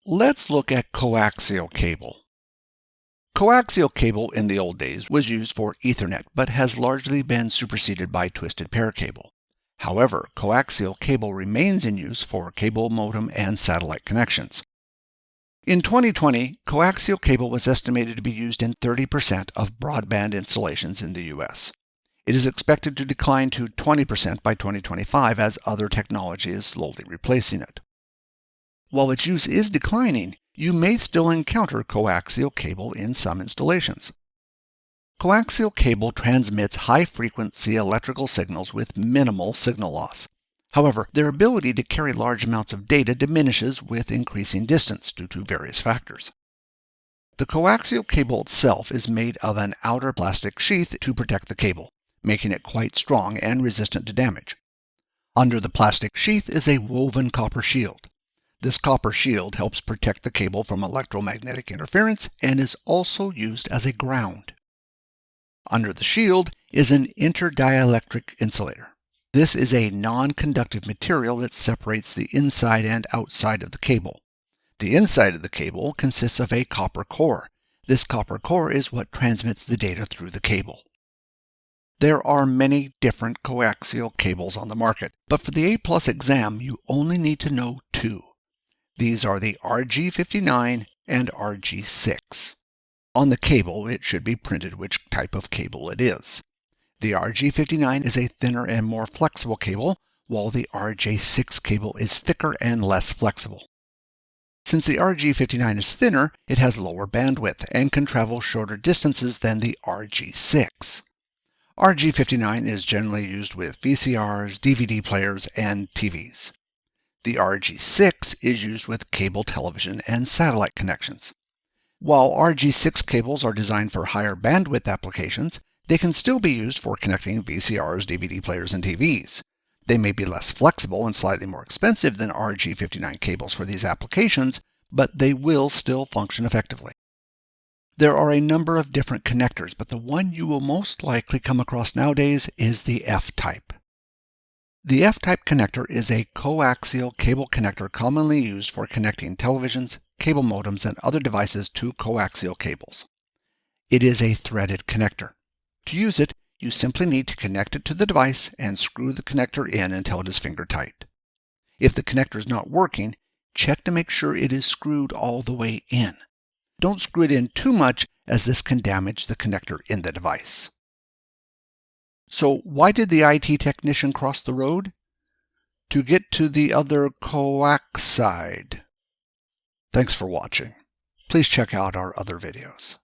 Let's look at coaxial cable. Coaxial cable in the old days was used for Ethernet, but has largely been superseded by twisted pair cable. However, coaxial cable remains in use for cable modem and satellite connections. In 2020, coaxial cable was estimated to be used in 30% of broadband installations in the U.S. It is expected to decline to 20% by 2025 as other technology is slowly replacing it. While its use is declining, you may still encounter coaxial cable in some installations. Coaxial cable transmits high-frequency electrical signals with minimal signal loss. However, their ability to carry large amounts of data diminishes with increasing distance due to various factors. The coaxial cable itself is made of an outer plastic sheath to protect the cable, making it quite strong and resistant to damage. Under the plastic sheath is a woven copper shield. This copper shield helps protect the cable from electromagnetic interference and is also used as a ground. Under the shield is an interdielectric insulator. This is a non-conductive material that separates the inside and outside of the cable. The inside of the cable consists of a copper core. This copper core is what transmits the data through the cable. There are many different coaxial cables on the market, but for the A+ exam you only need to know two. These are the RG59 and RG6. On the cable, it should be printed which type of cable it is. The RG59 is a thinner and more flexible cable, while the RG6 cable is thicker and less flexible. Since the RG59 is thinner, it has lower bandwidth and can travel shorter distances than the RG6. RG59 is generally used with VCRs, DVD players, and TVs. The RG6 is used with cable television and satellite connections. While RG6 cables are designed for higher bandwidth applications, they can still be used for connecting VCRs, DVD players, and TVs. They may be less flexible and slightly more expensive than RG59 cables for these applications, but they will still function effectively. There are a number of different connectors, but the one you will most likely come across nowadays is the FType. The FType connector is a coaxial cable connector commonly used for connecting televisions, cable modems, and other devices to coaxial cables. It is a threaded connector. To use it, you simply need to connect it to the device and screw the connector in until it is finger tight. If the connector is not working, check to make sure it is screwed all the way in. Don't screw it in too much, as this can damage the connector in the device. So why did the IT technician cross the road? To get to the other coax side. Thanks for watching. Please check out our other videos.